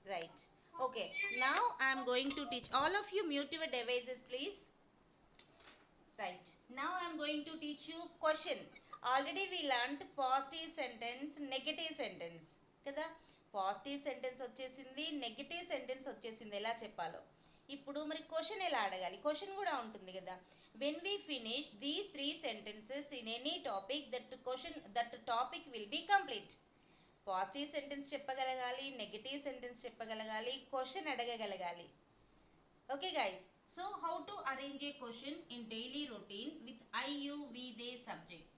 Right. Okay. Now I am going to teach all of you mute your devices, please. Right. Now I am going to teach you question. Already we learnt positive sentence, negative sentence. కదా positive sentence వచ్చేసింది, negative sentence వచ్చేసింది, ఎలా చెప్పాలో. ఇప్పుడు మరి question ఎలా అడగాలి, question కూడా ఉంటుంది కదా. When we finish these 3 sentences in any topic, that topic will be complete. Positive sentence చెప్పగలగాలి, నెగిటివ్ సెంటెన్స్ చెప్పగలగాలి, క్వశ్చన్ అడగగలగాలి. Okay guys, so how to arrange a question in daily routine with I you we they subjects.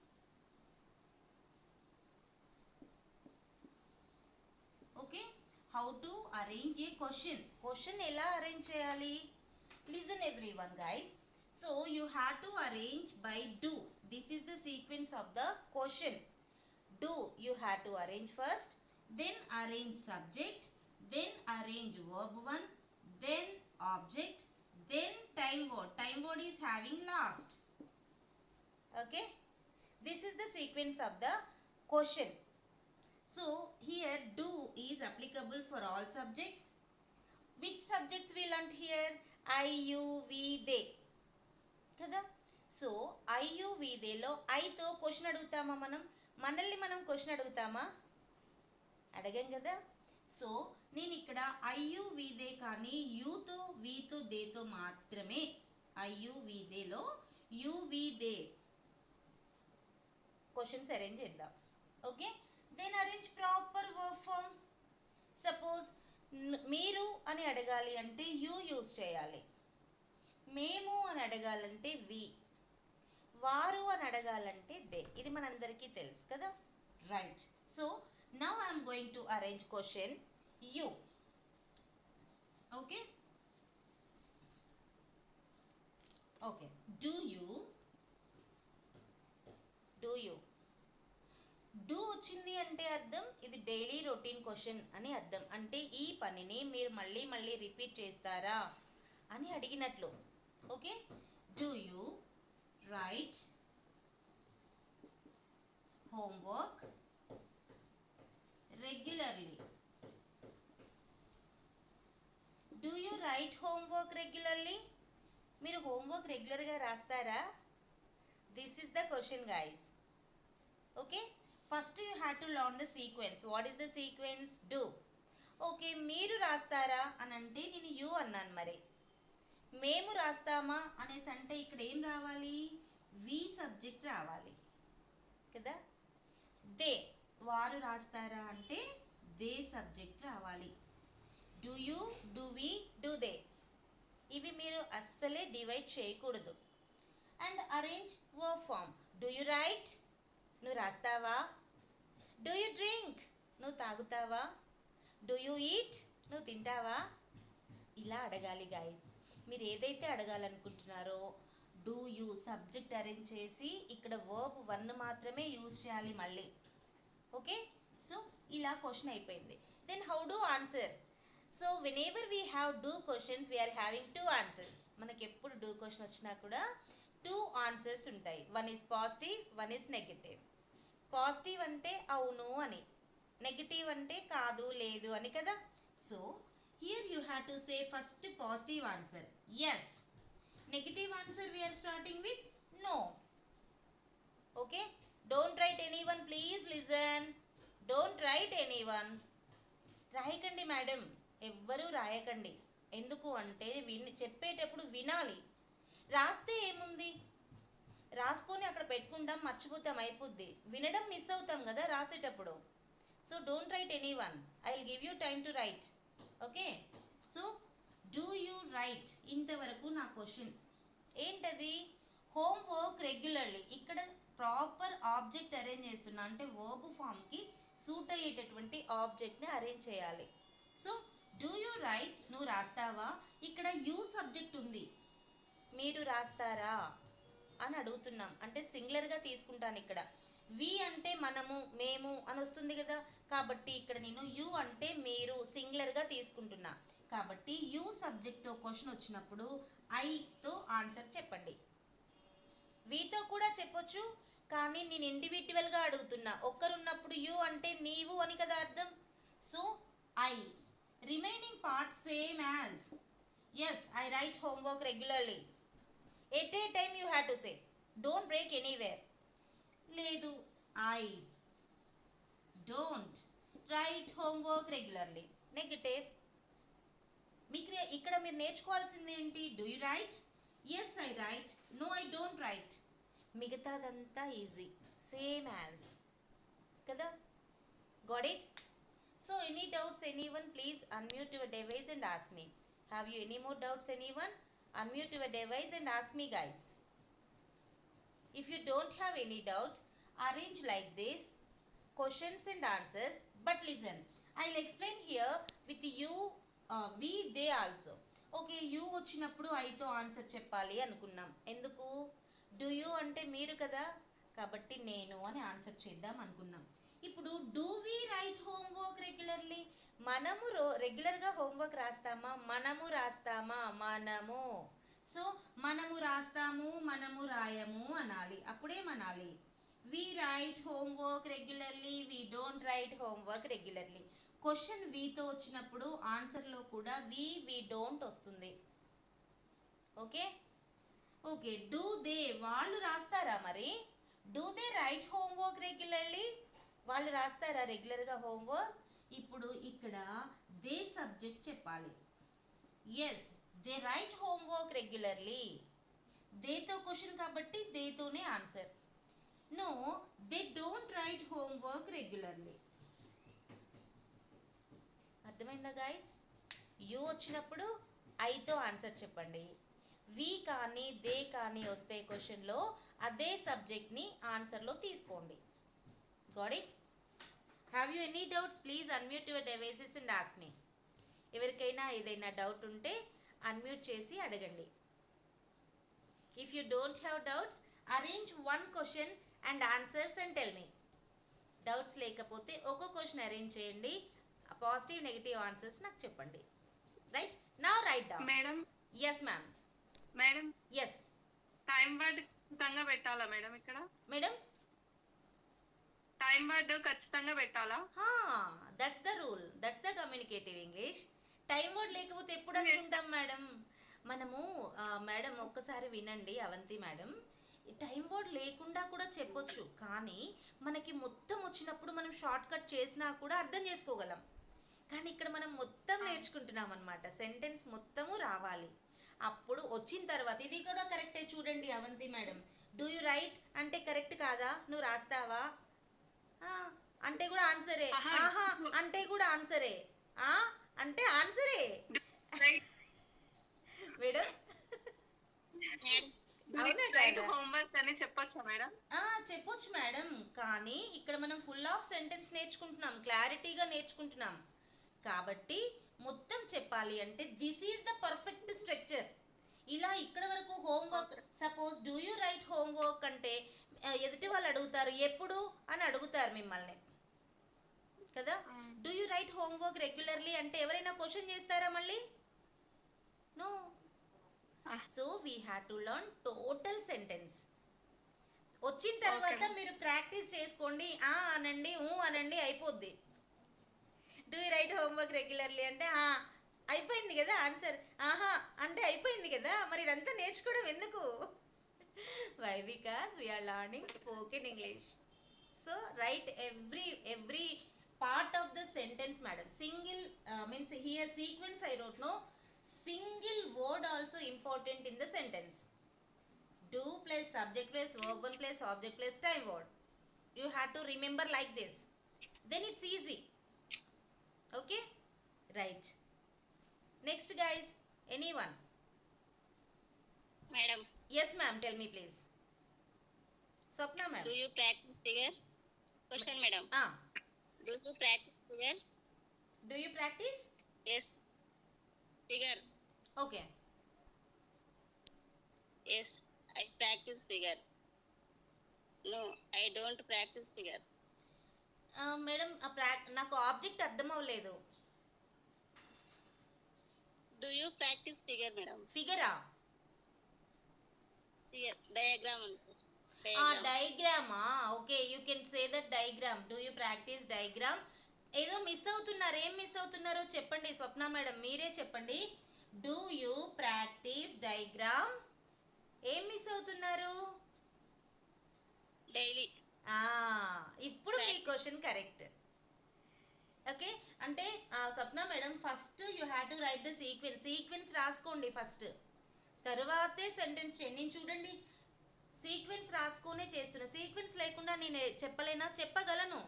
Okay, how to arrange a question ఎలా arrange చేయాలి. Listen everyone guys. So you have to arrange by do. This is the sequence of the question. Do you have to arrange first, then arrange subject, then arrange verb 1, then object, then time word. Time word is having last. Okay, this is the sequence of the question. So here do is applicable for all subjects. Which subjects we learnt here? I, you, we, they kada. So I, you, we, they లో I తో question అడుగుతామా, మనల్ని మనం question అడుగుతామా? అడగం కదా. So నేను ఇక్కడ IU వీదే కానీ యూతో వీతో దేతో మాత్రమే ఐయు వీదేలో యు వీదే క్వశ్చన్స్ అరేంజ్ చేద్దాం. Okay, then arrange proper verb form. Suppose మీరు అని అడగాలి అంటే యు యూజ్ చేయాలి, మేము అని అడగాలంటే వి, వారు అని అడగాలంటే దే. ఇది మనందరికీ తెలుసు కదా. Right. So now I'm going to arrange question you. Okay okay do you do వచ్చింది అంటే అర్థం ఇది డైలీ రొటీన్ క్వశ్చన్ అని అర్థం. అంటే ఈ పనిని మీరు మళ్ళీ మళ్ళీ రిపీట్ చేస్తారా అని అడిగినట్లు. Okay, do you write homework regularly? Do you write homework regularly? మీరు హోంవర్క్ రెగ్యులర్గా రాస్తారా? This is the question guys. Okay, first you have to learn the sequence. What is the sequence? Do. Okay, మీరు రాస్తారా అని అంటే నేను you అన్నాను. మరి మేము రాస్తామా అనేసి అంటే ఇక్కడ ఏం రావాలి? వి సబ్జెక్ట్ రావాలి కదా. దే, వారు రాస్తారా అంటే దే సబ్జెక్ట్ రావాలి. Do you, do we, do they, ఇవి మీరు అస్సలే డివైడ్ చేయకూడదు. And arrange verb form. Do you write, నువ్వు రాస్తావా? డూ యూ డ్రింక్, నువ్వు తాగుతావా? డూ యూ ఈట్, నువ్వు తింటావా? ఇలా అడగాలి గైస్. మీరు ఏదైతే అడగాలనుకుంటున్నారో డూ యూ సబ్జెక్ట్ అరేంజ్ చేసి ఇక్కడ వర్బ్ 1 మాత్రమే యూజ్ చేయాలి మళ్ళీ. ఓకే, సో ఇలా క్వశ్చన్ అయిపోయింది. Then how do answer. So whenever we have do questions we are having 2 answers. మనకి ఎప్పుడు డూ క్వశ్చన్ వచ్చినా కూడా 2 ఆన్సర్స్ ఉంటాయి. 1 is positive, 1 is negative. Positive అంటే అవును అని, నెగిటివ్ అంటే కాదు లేదు అని కదా. So here you have to say first positive answer, yes. Negative answer we are starting with no. Okay, don't write anyone, please listen. Don't write anyone. రాయకండి madam, ఎవ్వరూ రాయకండి. ఎందుకు అంటే చెప్పేటప్పుడు వినాలి. రాస్తే ఏముంది, రాసుకొని అక్కడ పెట్టుకుంటాం, మర్చిపోతాం, అయిపోద్ది. వినడం మిస్ అవుతాం కదా రాసేటప్పుడు. So don't write anyone. I will give you time to right. Okay, so do you right. ఇంతవరకు నా క్వశ్చన్ ఏంటది? Homework regularly. ఇక్కడ ప్రాపర్ ఆబ్జెక్ట్ అరేంజ్ చేస్తున్నా అంటే వర్బ్ ఫామ్కి సూట్ అయ్యేటటువంటి ఆబ్జెక్ట్ని అరేంజ్ చేయాలి. సో డూ యూ రైట్, నువ్వు రాస్తావా? ఇక్కడ యూ సబ్జెక్ట్ ఉంది, మీరు రాస్తారా అని అడుగుతున్నాం. అంటే సింగులర్గా తీసుకుంటాను. ఇక్కడ వి అంటే మనము, మేము అని వస్తుంది కదా. కాబట్టి ఇక్కడ నేను యు అంటే మీరు సింగులర్గా తీసుకుంటున్నా. కాబట్టి యు సబ్జెక్ట్తో క్వశ్చన్ వచ్చినప్పుడు ఐతో ఆన్సర్ చెప్పండి. వీతో కూడా చెప్పొచ్చు, కానీ నేను ఇండివిజువల్గా అడుగుతున్నా. ఒక్కరున్నప్పుడు యు అంటే నీవు అని కదా అర్థం. So I, Remaining part same as. Yes, I write homework regularly. At a time you have to say. Don't break anywhere. Ledu, I don't write homework regularly. Negative. మీకు ఇక్కడ మీరు నేర్చుకోవాల్సింది ఏంటి? Do you write? Yes I write. No I don't write. మిగతాదంతా easy, same as కదా. Got it? So any doubts anyone? Please unmute your device and ask me. Have you any more doubts anyone? Unmute your device and ask me, guys. If you don't have any doubts, arrange like this, questions and answers. But listen, I'll explain here with you, we, they also. Okay, you వచ్చినప్పుడు ఐతో answer చెప్పాలి అనుకున్నాం. ఎందుకు? Do you అంటే మీరు కదా, కాబట్టి నేను అని ఆన్సర్ చేద్దాం అనుకున్నాం. ఇప్పుడు do we write homework regularly? మనము రెగ్యులర్గా హోంవర్క్ రాస్తామా? మనము రాస్తామా? మనము. సో మనము రాస్తాము, మనము రాయము అనాలి, అప్పుడేమనాలి? We write homework regularly, we don't write homework regularly. Question వీతో వచ్చినప్పుడు ఆన్సర్లో కూడా వి డోంట్ వస్తుంది. Okay okay. డూ దే, వాళ్ళు రాస్తారా మరి? Do they write homework regularly? వాళ్ళు రాస్తారా రెగ్యులర్గా హోంవర్క్? ఇప్పుడు ఇక్కడ దే సబ్జెక్ట్ చెప్పాలి. Yes, they write homework regularly. దేతో క్వశ్చన్ కాబట్టి దేతోనే answer. No, they don't write homework regularly. అర్థమైందా గైస్? యూ వచ్చినప్పుడు ఐతో ఆన్సర్ చెప్పండి. వి కానీ దే కానీ వస్తే క్వశ్చన్లో అదే సబ్జెక్ట్ని ఆన్సర్లో తీసుకోండి. Got it? Have you any doubts? Please unmute your devices and ask me. ఎవరికైనా ఏదైనా డౌట్ ఉంటే అన్మ్యూట్ చేసి అడగండి. If you don't have doubts, arrange one question and answers and tell me. Doubts లేకపోతే ఒక్కో క్వశ్చన్ అరేంజ్ చేయండి, positive negative answers నాకు చెప్పండి. Right now write down. Madam. Yes ma'am. Madam. Yes. Time word ఖచ్చితంగా పెట్టాలా madam ఇక్కడ? Madam, time word ఖచ్చితంగా పెట్టాలా? That's the rule, that's the communicative English. Time word లేకపోతే ఎప్పుడు అనుకుంటాం మేడం మనము? మేడం ఒక్కసారి వినండి అవంతి మేడం, టైం వర్డ్ లేకుండా కూడా చెప్పొచ్చు, కానీ మనకి మొత్తం వచ్చినప్పుడు మనం షార్ట్ కట్ చేసినా కూడా అర్థం చేసుకోగలం. కానీ ఇక్కడ మనం మొత్తం నేర్చుకుంటున్నాం అనమాట, సెంటెన్స్ మొత్తము రావాలి. అప్పుడు వచ్చిన తర్వాత ఇది కూడా కరెక్టే చూడండి Avanthi madam. Do you write అంటే కరెక్ట్ కాదా? నువ్వు రాస్తావా అంటే కూడా ఆన్సరే. ఆహా అంటే కూడా ఆన్సరే. అంటే ఆన్సరే మేడం. హోంవర్క్ అని చెప్పొచ్చా మేడం? చెప్పొచ్చు మేడం, కానీ ఇక్కడ మనం ఫుల్ ఆఫ్ సెంటెన్స్ నేర్చుకుంటున్నాం, క్లారిటీగా నేర్చుకుంటున్నాం. కాబట్టి మొత్తం చెప్పాలి అంటే this is the perfect structure. ఇలా ఇక్కడ వరకు homework, suppose do you write homework అంటే ఎదుటి వాళ్ళు అడుగుతారు ఎప్పుడు అని అడుగుతారు మిమ్మల్ని కదా. Do you write homework regularly అంటే ఎవరైనా క్వశ్చన్ చేస్తారా మళ్ళీ? No. So we have to learn total sentence. వచ్చిన తర్వాత మీరు ప్రాక్టీస్ చేసుకోండి, అనండి అనండి అయిపోద్ది. Do you write homework regularly అంటే అయిపోయింది కదా ఆన్సర్. అంటే అయిపోయింది కదా, మరి ఇదంతా నేర్చుకోవడం ఎందుకు? Why? Because we are learning spoken English. So write every part of the sentence madam. Single means here sequence I wrote, no, single word also important in the sentence. Do plus subject plus verb one plus object plus time word. You have to remember like this, then it's easy. Okay, right. Next guys, anyone? Madam. Yes ma'am, tell me please. Swapna ma'am. Do you practice figure? Question madam. Do you practice figure? Do you practice? Yes. Figure. Okay. Yes, I practice figure. No, I don't practice figure. Madam నాకు object అర్థం అవ్వలేదు. Do you practice figure madam? ఫిగరా? Figure, diagram. Diagram. Okay, you can say that diagram. Do you practice diagram? ఏదో miss అవుతున్నారు. ఏం miss అవుతున్నారో చెప్పండి Swapna madam, మీరే చెప్పండి. Do you practice diagram? ఏం మిస్ అవుతున్నారు? డైలీ. ఇప్పుడు మీ క్వశ్చన్ కరెక్ట్. ఓకే, అంటే Swapna madam first you have to write the sequence రాసుకోండి ఫస్ట్, తర్వాతే సెంటెన్స్ చేయండి. నేను చూడండి సీక్వెన్స్ రాసుకునే చేస్తున్నా, సీక్వెన్స్ లేకుండా నేను చెప్పలేనా? చెప్పగలను,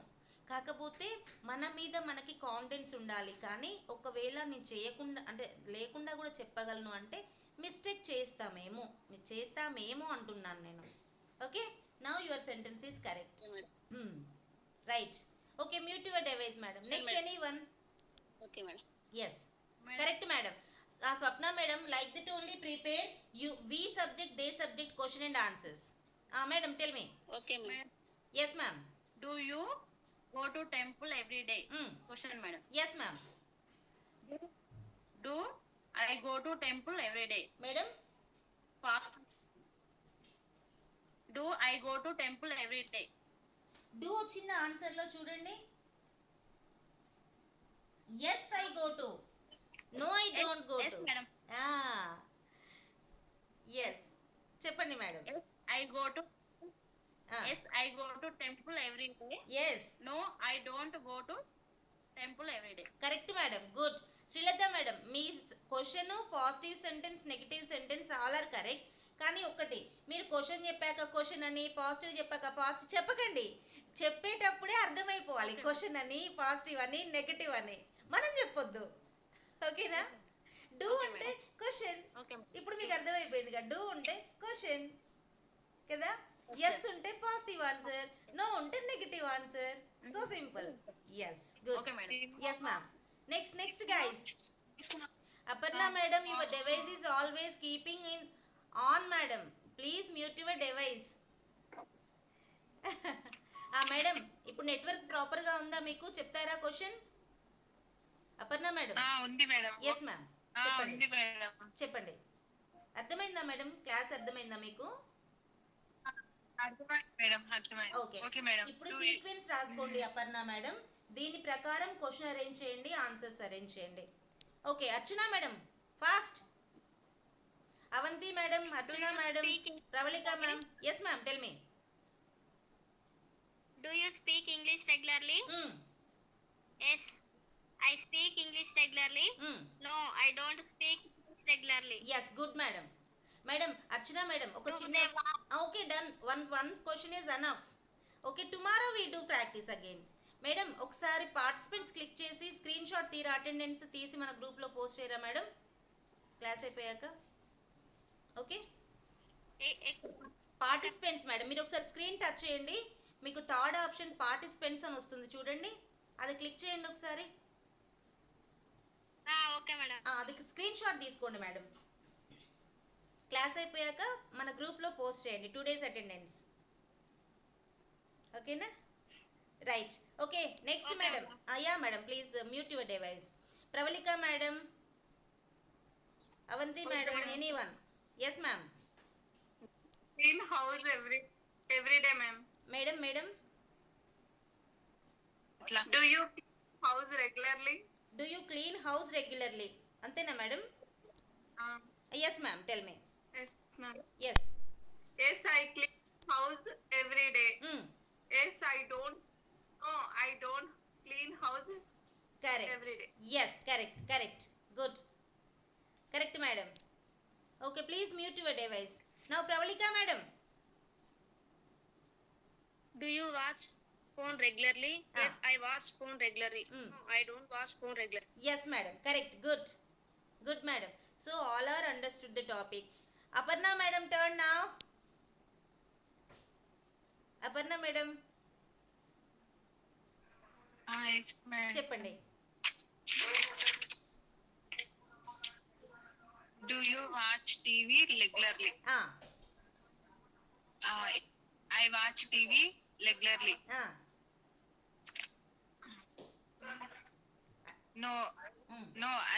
కాకపోతే మన మీద మనకి కాన్ఫిడెన్స్ ఉండాలి. కానీ ఒకవేళ నేను చేయకుండా అంటే లేకుండా కూడా చెప్పగలను అంటే మిస్టేక్ చేస్తామేమో అంటున్నాను నేను. Okay, now your sentence is correct. Right. Okay, mute your device madam. Next anyone? Okay madam. Yes, correct madam. Swapna madam, like that only prepare you we subject they subject question and answers. Madam tell me. Okay madam. Yes ma'am. Do you go to temple every day? Question, madam. Yes ma'am. Do I go to temple every day? Madam, Fast. Do I go to temple every day? Do వచ్చింది ఆన్సర్లో చూడండి. Yes I go to, no I don't go Yes, to. madam. Yes చెప్పండి madam. Yes, I go to. Yes, I go to temple every day. Yes No, I don't go to temple every day. Correct madam, good. Srilatha madam, మీ question positive sentence negative sentence all are correct. కానీ ఒకటి, మీరు question చెప్పాక question అని, positive చెప్పాక positive చెప్పకండి. చెప్పేటప్పుడే అర్థమైపోవాలి question అని, positive అని, నెగిటివ్ అని మనం చెప్పొద్దు. ఓకేనా? డూ Okay, అంటే క్వశ్చన్. Okay. ఇప్పుడు మీకు అర్థమైపోయింది కదా, డూ ఉంటే క్వశ్చన్ కదా, ఎస్ ఉంటే పాజిటివ్ ఆన్సర్, నో ఉంటే negative answer. So simple. Yes, good. Okay, madam. Yes ma'am. Next guys. Aparna madam, your device is always keeping in on madam, please mute your device. Madam, ఇప్పుడు network proper గా ఉందా మీకు? చెప్తారా question? Aparna madam. ఉంది madam. Yes ma'am, ఉంది madam. చెప్పండి. అర్థమైందా madam? Class అర్థమైందా మీకు? అర్థమైంది మేడం, అర్థమైంది. ఓకే. Okay madam. ఇప్పుడు సీక్వెన్స్ రాసుకోండి అపర్ణ మేడం, దీని ప్రకారం క్వశ్చన్ అరేంజ్ చేయండి, ఆన్సర్స్ అరేంజ్ చేయండి. Okay, Archana madam fast. Avanthi madam, Archana madam, Pravallika ma'am. Yes ma'am, tell me. Do you speak English regularly? Yes, I speak English regularly. No, I don't speak English regularly. ఎస్, good madam. Madam Archana madam, ఒక Do చిన్న they want? Okay done. One question is enough. Okay, tomorrow we do practice again. Madam ఒకసారి participants click చేసి screenshot తీరా, attendance తీసి మన గ్రూప్లో post చేయరా మేడం క్లాస్ అయిపోయాక? ఓకే, పార్టిసిపెంట్స్ మేడం, మీరు ఒకసారి స్క్రీన్ టచ్ చేయండి, మీకు థర్డ్ ఆప్షన్ పార్టిసిపెంట్స్ అని వస్తుంది చూడండి, అది క్లిక్ చేయండి ఒకసారి. Okay, madam. అది స్క్రీన్ షాట్ తీసుకోండి మేడం, క్లాస్ అయిపోయాక మన గ్రూప్లో పోస్ట్ చేయండి 2 days అటెండెన్స్. ఓకేనా? Right. Okay, next Okay, madam. Yeah madam, please mute your device. Pravalika madam, Avanthi madam, anyone? Yes ma'am. Clean house every day, ma'am. Madam, Do you clean house regularly? Do you clean house regularly? అంతేనా madam? Yes ma'am, tell me. Yes, ma'am. Yes. Yes, I clean house every day. Yes, I don't. Oh, I don't clean house correct. every day. Yes, correct, good. Correct madam. Okay, please mute your device. Now Pravallika madam. Do you watch phone regularly? Yes, I watch phone regularly. No, I don't watch phone regularly. Yes madam, correct, good madam. So all are understood the topic. Aparna madam, turn now. Aparna madam, Yes, ma'am. చెప్పండి. Do you watch TV regularly? I watch TV regularly. No,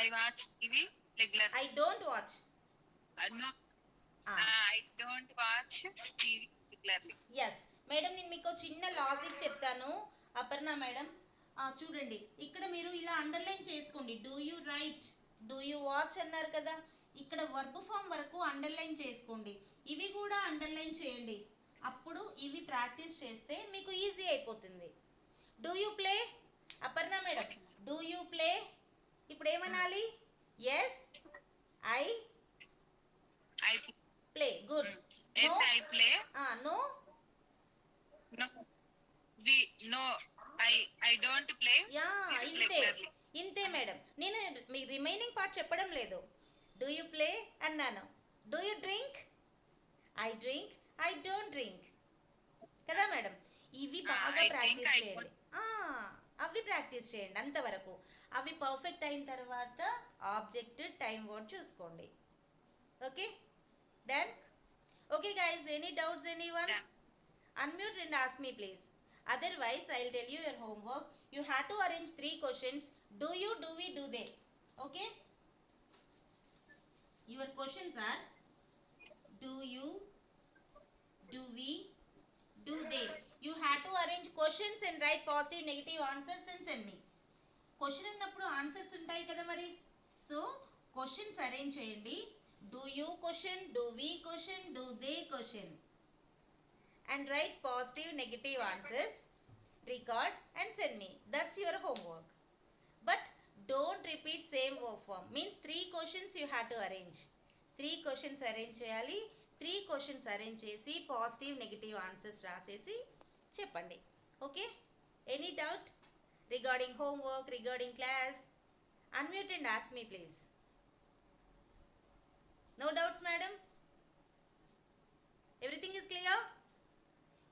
I watch TV regularly. I don't watch. No, I don't watch TV regularly. Yes madam, నేను మీకు చిన్న logic చెప్తాను. Aparna madam, చూడండి ఇక్కడ మీరు ఇలా underline చేసుకోండి. Do you right, do you watch అన్నారు కదా, ఇక్కడ వర్బ్ ఫామ్ వరకు అండర్లైన్ చేసుకోండి. ఇవి కూడా అండర్లైన్ చేయండి. అప్పుడు ఇవి ప్రాక్టీస్ చేస్తే మీకు ఈజీ అయిపోతుంది. Do you play, Aparna madam, do you play ఇప్పుడు ఏమనాలి? Yes I play. Good. Yes, I play. No No, no, I don't play. Yeah Yes, ఇంతే regularly. ఇంతే మేడం. నేను మీ రిమైనింగ్ పార్ట్ చెప్పడం లేదు. డూ యూ ప్లే అన్నాను. Do you drink, I drink, I don't drink కదా మేడం. ఇవి బాగా I drink, ప్రాక్టీస్ I చేయండి. అవి ప్రాక్టీస్ చేయండి అంతవరకు. అవి పర్ఫెక్ట్ అయిన తర్వాత ఆబ్జెక్ట్ టైం వర్డ్ చూసుకోండి. Okay done. Okay guys, any doubts anyone? Done. Unmute and ask me please. Otherwise, I'll tell you your homework. You have to arrange 3 questions. Do you, do we, do they. Okay? Your questions are do you, do we, do they. You have to arrange questions and write positive, negative answers and send me. Question ఉన్నప్పుడు answers ఉంటాయి కదా మరి. So questions arrange చేయండి. Do you question, do we question, do they question. And write positive, negative answers, record and send me. That's your homework. But don't repeat same verb form. Means 3 questions you have to arrange. 3 questions arrange cheyali. 3 questions arrange chesi positive, negative answers rasesi cheppandi. Okay? Any doubt regarding homework, regarding class? Unmute and ask me please. No doubts, madam? Everything is clear?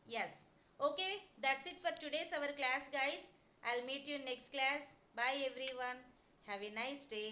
Yes. Okay, that's it for today's our class, guys. I'll meet you in next class. Bye everyone. Have a nice day.